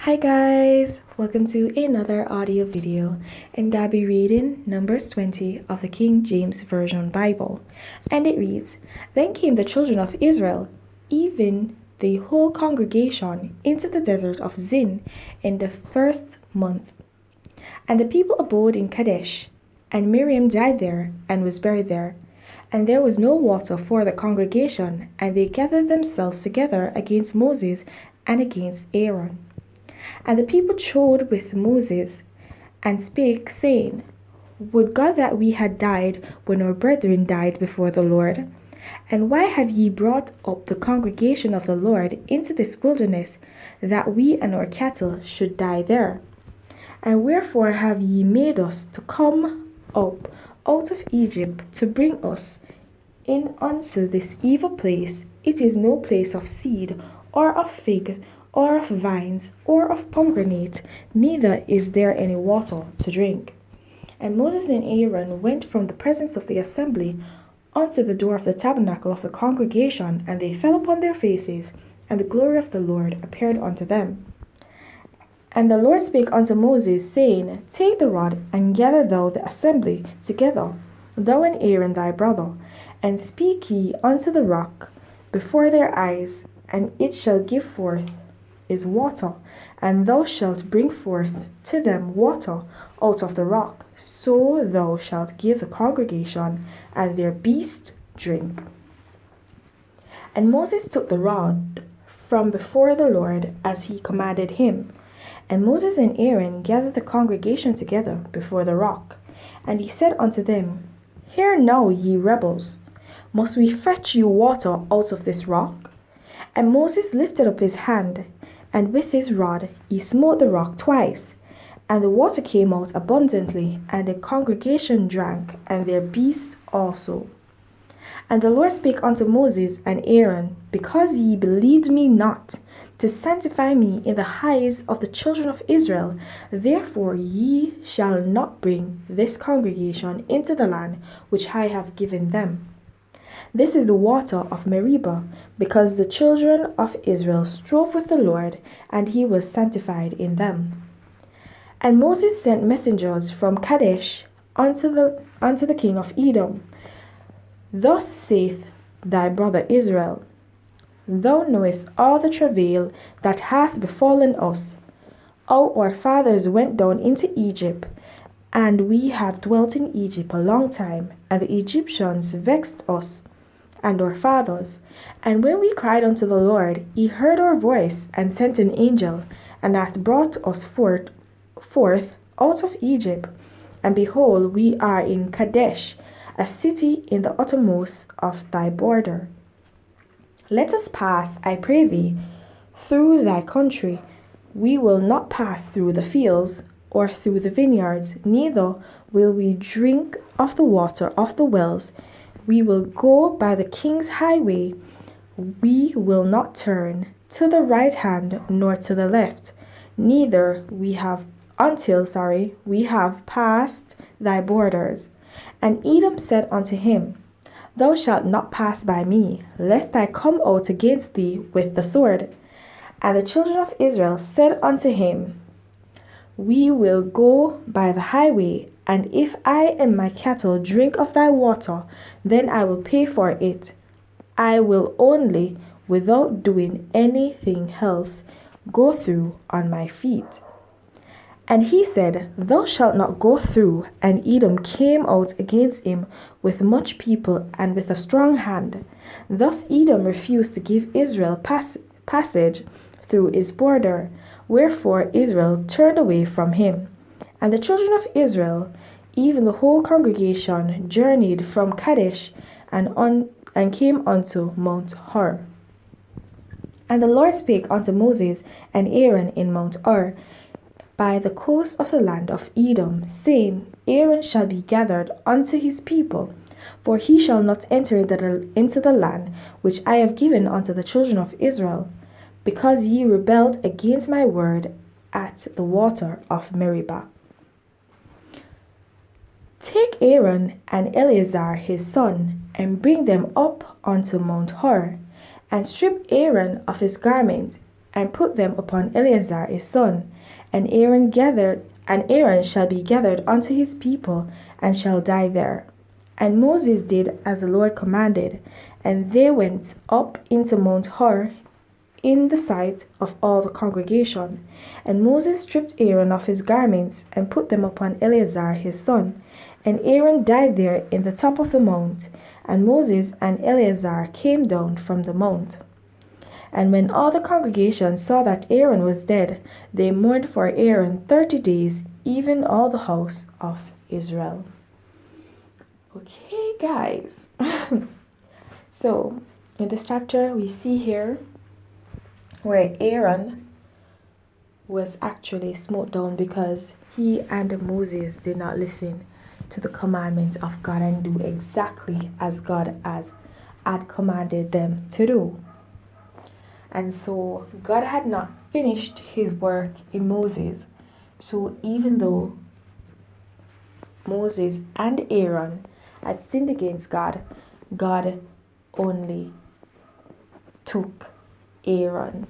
Hi guys, welcome to another audio video, and I'll be reading Numbers 20 of the King James Version Bible. And it reads, Then came the children of Israel, even the whole congregation, into the desert of Zin in the first month. And the people abode in Kadesh, and Miriam died there and was buried there. And there was no water for the congregation, and they gathered themselves together against Moses and against Aaron. And the people chode with Moses, and spake, saying, Would God that we had died when our brethren died before the Lord! And why have ye brought up the congregation of the Lord into this wilderness, that we and our cattle should die there? And wherefore have ye made us to come up out of Egypt to bring us in unto this evil place? It is no place of seed, or of fig, or of vines, or of pomegranate, neither is there any water to drink. And Moses and Aaron went from the presence of the assembly unto the door of the tabernacle of the congregation, and they fell upon their faces, and the glory of the Lord appeared unto them. And the Lord spake unto Moses, saying, Take the rod, and gather thou the assembly together, thou and Aaron thy brother, and speak ye unto the rock before their eyes, and it shall give forth is water, and thou shalt bring forth to them water out of the rock. So thou shalt give the congregation and their beasts drink. And Moses took the rod from before the Lord as he commanded him. And Moses and Aaron gathered the congregation together before the rock. And he said unto them, Hear now, ye rebels, must we fetch you water out of this rock? And Moses lifted up his hand, and with his rod he smote the rock twice, and the water came out abundantly, and the congregation drank, and their beasts also. And the Lord spake unto Moses and Aaron, Because ye believed me not, to sanctify me in the eyes of the children of Israel, therefore ye shall not bring this congregation into the land which I have given them. This is the water of Meribah, because the children of Israel strove with the Lord, and he was sanctified in them. And Moses sent messengers from Kadesh unto the king of Edom. Thus saith thy brother Israel, Thou knowest all the travail that hath befallen us. Our fathers went down into Egypt, and we have dwelt in Egypt a long time, and the Egyptians vexed us and our fathers. And when we cried unto the Lord, he heard our voice, and sent an angel, and hath brought us forth out of Egypt. And behold, we are in Kadesh, a city in the uttermost of thy border. Let us pass, I pray thee, through thy country. We will not pass through the fields, or through the vineyards, neither will we drink of the water of the wells. We will go by the king's highway. We will not turn to the right hand nor to the left, neither until we have passed thy borders. And Edom said unto him, Thou shalt not pass by me, lest I come out against thee with the sword. And the children of Israel said unto him, We will go by the highway, and if I and my cattle drink of thy water, then I will pay for it. I will only, without doing anything else, go through on my feet. And he said, Thou shalt not go through. And Edom came out against him with much people and with a strong hand. Thus Edom refused to give Israel passage through his border, wherefore Israel turned away from him. And the children of Israel, even the whole congregation, journeyed from Kadesh and came unto Mount Hor. And the Lord spake unto Moses and Aaron in Mount Hor, by the coast of the land of Edom, saying, Aaron shall be gathered unto his people, for he shall not enter into the land which I have given unto the children of Israel, because ye rebelled against my word at the water of Meribah. Take Aaron and Eleazar his son, and bring them up unto Mount Hor, and strip Aaron of his garment, and put them upon Eleazar his son. And Aaron shall be gathered unto his people, and shall die there. And Moses did as the Lord commanded, and they went up into Mount Hor in the sight of all the congregation. And Moses stripped Aaron of his garments, and put them upon Eleazar his son. And Aaron died there in the top of the mount. And Moses and Eleazar came down from the mount. And when all the congregation saw that Aaron was dead, they mourned for Aaron 30 days, even all the house of Israel. Okay, guys. So, in this chapter, we see here where Aaron was actually smote down because he and Moses did not listen to the commandments of God and do exactly as God had commanded them to do. And so God had not finished his work in Moses. So even though Moses and Aaron had sinned against God, God only took Aaron.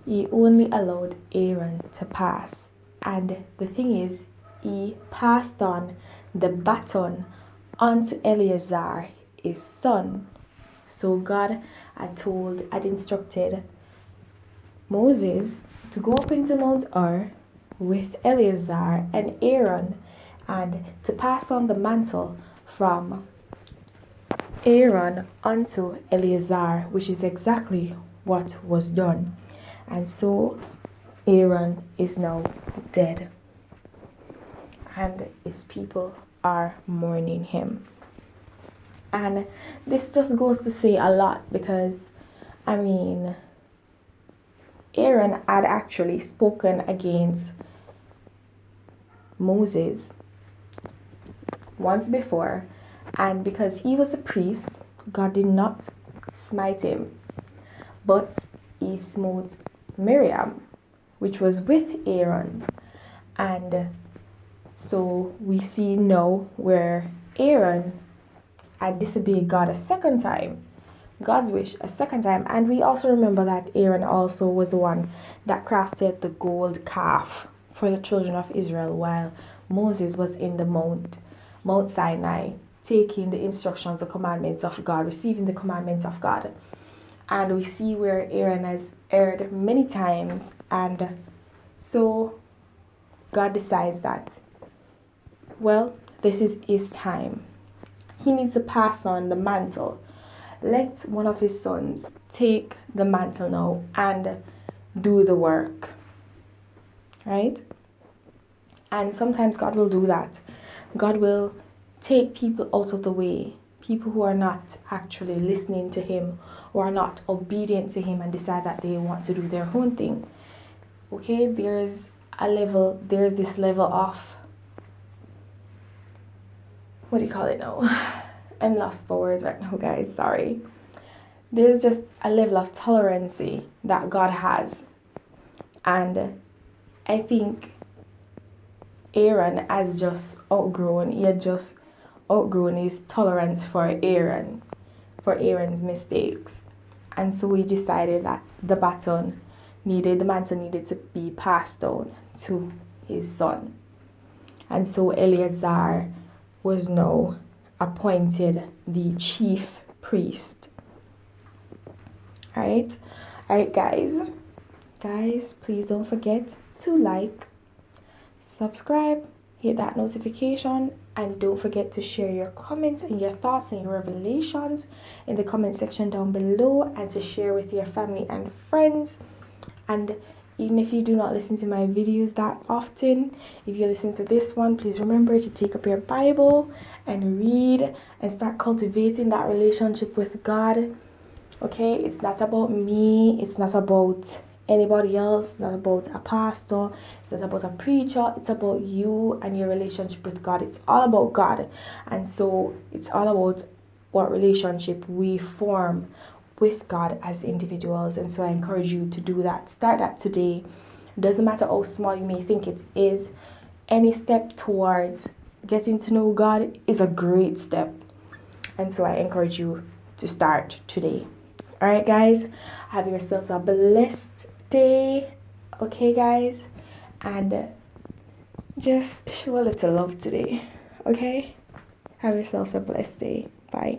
He only allowed Aaron to pass. And the thing is, he passed on the baton unto Eleazar, his son. So God had instructed Moses to go up into Mount Hor with Eleazar and Aaron, and to pass on the mantle from Aaron unto Eleazar, which is exactly what was done. And so Aaron is now dead, and his people are mourning him. And this just goes to say a lot, because Aaron had actually spoken against Moses once before, and because he was a priest, God did not smite him, but he smote Miriam, which was with Aaron. And so we see now where Aaron had disobeyed God a second time, God's wish a second time. And we also remember that Aaron also was the one that crafted the gold calf for the children of Israel while Moses was in the Mount Sinai, taking the instructions, the commandments of God, receiving the commandments of God. And we see where Aaron has erred many times, and so God decides that, well, this is his time. He needs to pass on the mantle. Let one of his sons take the mantle now and do the work. Right? And sometimes God will do that. God will take people out of the way, people who are not actually listening to him, who are not obedient to him, and decide that they want to do their own thing. Okay, there's this level of, what do you call it now? I'm lost for words right now, guys, sorry. There's just a level of tolerance that God has. And I think Aaron has just outgrown his tolerance for Aaron's mistakes. And so he decided that the mantle needed to be passed down to his son. And so Eleazar was now appointed the chief priest. Alright, guys, please don't forget to like, subscribe, hit that notification, and don't forget to share your comments and your thoughts and your revelations in the comment section down below, and to share with your family and friends. And even if you do not listen to my videos that often, if you listen to this one, please remember to take up your Bible and read and start cultivating that relationship with God. Okay, it's not about me, it's not about anybody else, it's not about a pastor, it's not about a preacher, it's about you and your relationship with God. It's all about God. And so it's all about what relationship we form with God as individuals. And so I encourage you to do that. Start that today. Doesn't matter how small you may think it is, any step towards getting to know God is a great step. And so I encourage you to start today. Alright, guys, have yourselves a blessed day. Okay, guys, and just show a little love today. Okay, have yourselves a blessed day. Bye.